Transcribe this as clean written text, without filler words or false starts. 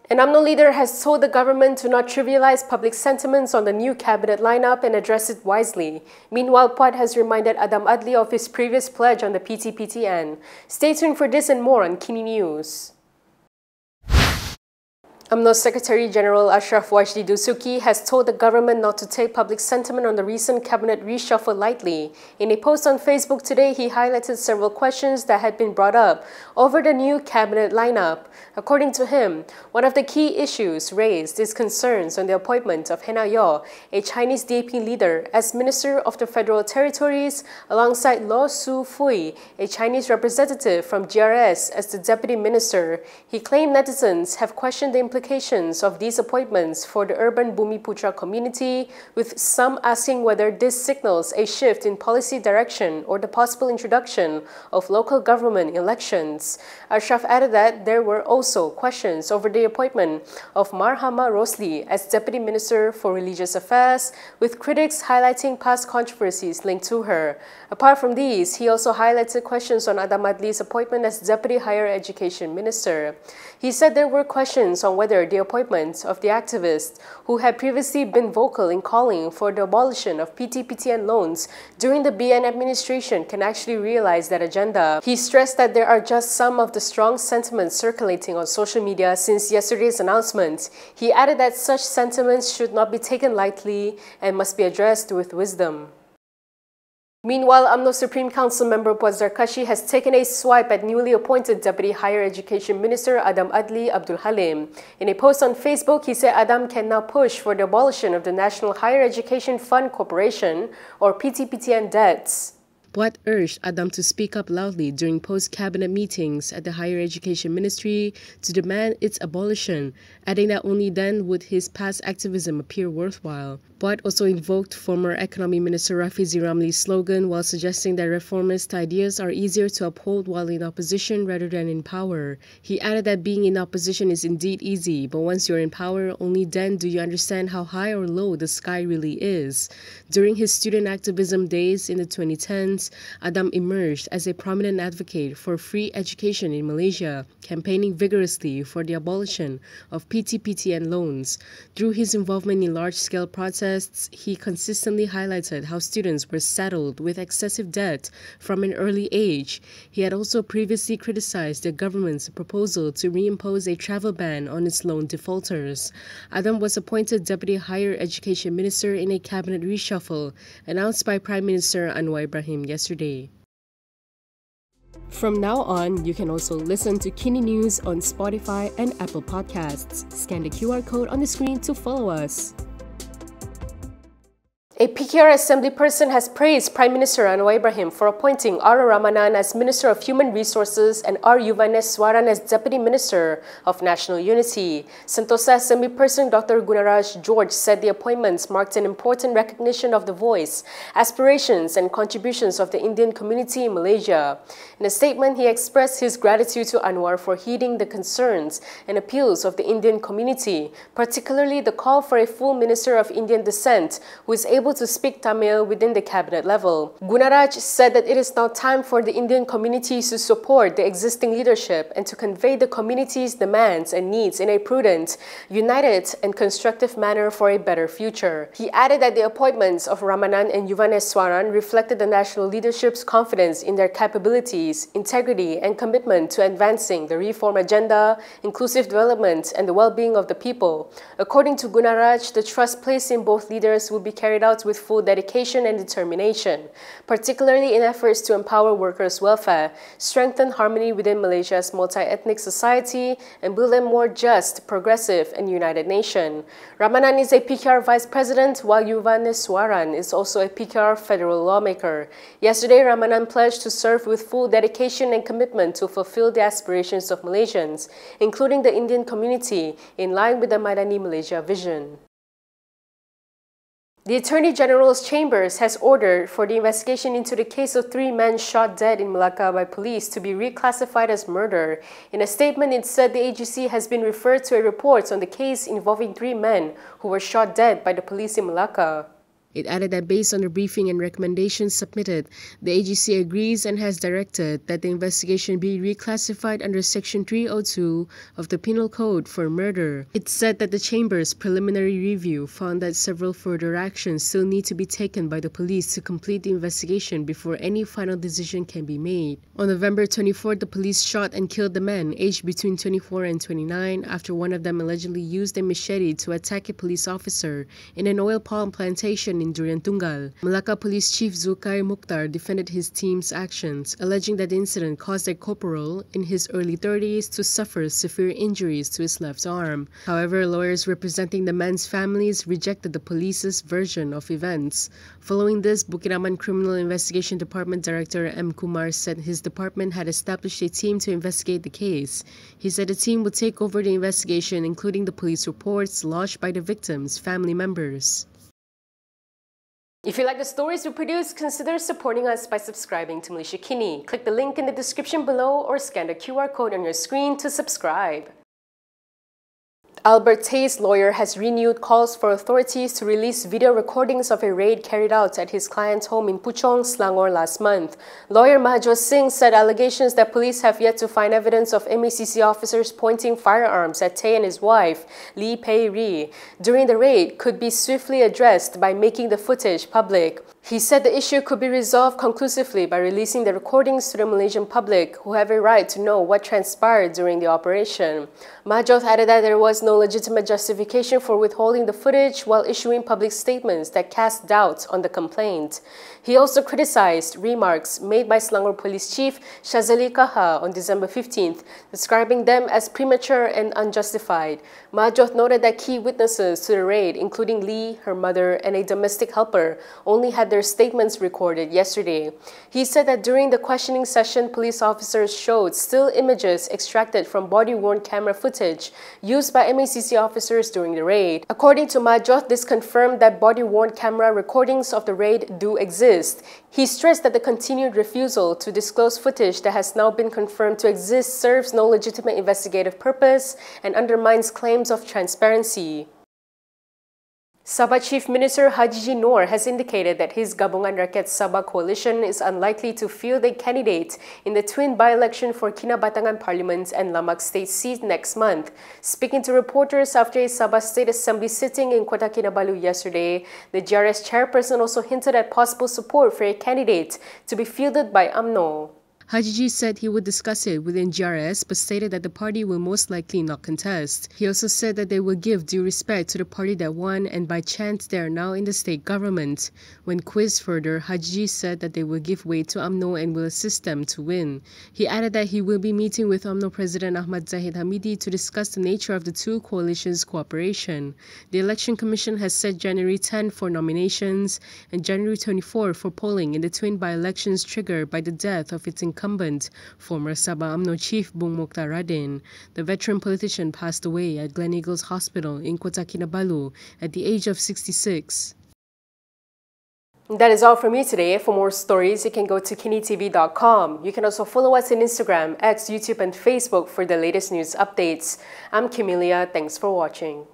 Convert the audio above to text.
An Umno leader has told the government to not trivialize public sentiments on the new cabinet lineup and address it wisely. Meanwhile, Puad has reminded Adli of his previous pledge on the PTPTN. Stay tuned for this and more on KiniNews. Umno Secretary General Asyraf Wajdi Dusuki has told the government not to take public sentiment on the recent cabinet reshuffle lightly. In a post on Facebook today, he highlighted several questions that had been brought up over the new cabinet lineup. According to him, one of the key issues raised is concerns on the appointment of Hannah Yeoh, a Chinese DAP leader, as Minister of the Federal Territories, alongside Lo Su Fui, a Chinese representative from GRS, as the Deputy Minister. He claimed netizens have questioned the implications of these appointments for the urban Bumiputra community, with some asking whether this signals a shift in policy direction or the possible introduction of local government elections. Asyraf added that there were also questions over the appointment of Marhama Rosli as Deputy Minister for Religious Affairs, with critics highlighting past controversies linked to her. Apart from these, he also highlighted questions on Adli's appointment as Deputy Higher Education Minister. He said there were questions on whether the appointment of the activist, who had previously been vocal in calling for the abolition of PTPTN loans during the BN administration, can actually realize that agenda. He stressed that there are just some of the strong sentiments circulating on social media since yesterday's announcement. He added that such sentiments should not be taken lightly and must be addressed with wisdom. Meanwhile, Umno Supreme Council member Puad Zarkashi has taken a swipe at newly appointed Deputy Higher Education Minister Adli Abdul Halim. In a post on Facebook, he said Adam can now push for the abolition of the National Higher Education Fund Corporation, or PTPTN debts. Puad urged Adam to speak up loudly during post-cabinet meetings at the Higher Education Ministry to demand its abolition, adding that only then would his past activism appear worthwhile. Puad also invoked former Economy Minister Rafizi Ramli's slogan while suggesting that reformist ideas are easier to uphold while in opposition rather than in power. He added that being in opposition is indeed easy, but once you're in power, only then do you understand how high or low the sky really is. During his student activism days in the 2010s, Adam emerged as a prominent advocate for free education in Malaysia, campaigning vigorously for the abolition of PTPTN loans. Through his involvement in large-scale protests, he consistently highlighted how students were saddled with excessive debt from an early age. He had also previously criticized the government's proposal to reimpose a travel ban on its loan defaulters. Adam was appointed Deputy Higher Education Minister in a cabinet reshuffle announced by Prime Minister Anwar Ibrahim yesterday. From now on, you can also listen to KiniNews on Spotify and Apple Podcasts. Scan the QR code on the screen to follow us. A PKR Assembly person has praised Prime Minister Anwar Ibrahim for appointing R. Ramanan as Minister of Human Resources and R. Yuvaneswaran as Deputy Minister of National Unity. Sentosa Assembly person Dr. Gunaraj George said the appointments marked an important recognition of the voice, aspirations and contributions of the Indian community in Malaysia. In a statement, he expressed his gratitude to Anwar for heeding the concerns and appeals of the Indian community, particularly the call for a full Minister of Indian descent who is able to speak Tamil within the cabinet level. Gunaraj said that it is now time for the Indian communities to support the existing leadership and to convey the community's demands and needs in a prudent, united and constructive manner for a better future. He added that the appointments of Ramanan and Yuvaneswaran reflected the national leadership's confidence in their capabilities, integrity and commitment to advancing the reform agenda, inclusive development and the well-being of the people. According to Gunaraj, the trust placed in both leaders will be carried out with full dedication and determination, particularly in efforts to empower workers' welfare, strengthen harmony within Malaysia's multi-ethnic society, and build a more just, progressive, and united nation. Ramanan is a PKR Vice President, while Yuvaneswaran is also a PKR federal lawmaker. Yesterday, Ramanan pledged to serve with full dedication and commitment to fulfill the aspirations of Malaysians, including the Indian community, in line with the Madani Malaysia vision. The Attorney General's Chambers has ordered for the investigation into the case of 3 men shot dead in Malacca by police to be reclassified as murder. In a statement, it said the AGC has been referred to a report on the case involving 3 men who were shot dead by the police in Malacca. It added that based on the briefing and recommendations submitted, the AGC agrees and has directed that the investigation be reclassified under Section 302 of the Penal Code for murder. It said that the Chamber's preliminary review found that several further actions still need to be taken by the police to complete the investigation before any final decision can be made. On November 24th, the police shot and killed the men aged between 24 and 29 after one of them allegedly used a machete to attack a police officer in an oil palm plantation in Durian Tunggal. Malacca Police Chief Zulkair Mukhtar defended his team's actions, alleging that the incident caused a corporal in his early 30s to suffer severe injuries to his left arm. However, lawyers representing the men's families rejected the police's version of events. Following this, Bukidnon Criminal Investigation Department Director M. Kumar said his department had established a team to investigate the case. He said the team would take over the investigation, including the police reports lodged by the victims' family members. If you like the stories we produce, consider supporting us by subscribing to Malaysia Kini. Click the link in the description below or scan the QR code on your screen to subscribe. Albert Tay's lawyer has renewed calls for authorities to release video recordings of a raid carried out at his client's home in Puchong, Selangor last month. Lawyer Mahjot Singh said allegations that police have yet to find evidence of MACC officers pointing firearms at Tay and his wife, Lee Pei Ri, during the raid could be swiftly addressed by making the footage public. He said the issue could be resolved conclusively by releasing the recordings to the Malaysian public, who have a right to know what transpired during the operation. Mahjot added that there was no legitimate justification for withholding the footage while issuing public statements that cast doubt on the complaint. He also criticized remarks made by Selangor Police Chief Shazali Kaha on December 15th, describing them as premature and unjustified. Mahjot noted that key witnesses to the raid, including Lee, her mother, and a domestic helper, only had their statements recorded yesterday. He said that during the questioning session, police officers showed still images extracted from body-worn camera footage used by MACC officers during the raid. According to Mahjot, this confirmed that body-worn camera recordings of the raid do exist. He stressed that the continued refusal to disclose footage that has now been confirmed to exist serves no legitimate investigative purpose and undermines claims of transparency. Sabah Chief Minister Haji Noor has indicated that his Gabungan Rakyat Sabah coalition is unlikely to field a candidate in the twin by-election for Kinabatangan Parliament and Lamak State seat next month. Speaking to reporters after a Sabah State Assembly sitting in Kota Kinabalu yesterday, the GRS chairperson also hinted at possible support for a candidate to be fielded by Umno. Hajiji said he would discuss it within GRS but stated that the party will most likely not contest. He also said that they will give due respect to the party that won and by chance they are now in the state government. When quizzed further, Hajiji said that they will give way to UMNO and will assist them to win. He added that he will be meeting with UMNO President Ahmad Zahid Hamidi to discuss the nature of the two coalitions' cooperation. The Election Commission has set January 10 for nominations and January 24 for polling in the twin by-elections triggered by the death of its incumbent, former Sabah UMNO Chief Bung Mokhtar Radin. The veteran politician passed away at Gleneagles Hospital in Kota Kinabalu at the age of 66. That is all from me today. For more stories, you can go to Kinitv.com. You can also follow us on Instagram, X, YouTube, and Facebook for the latest news updates. I'm Camelia. Thanks for watching.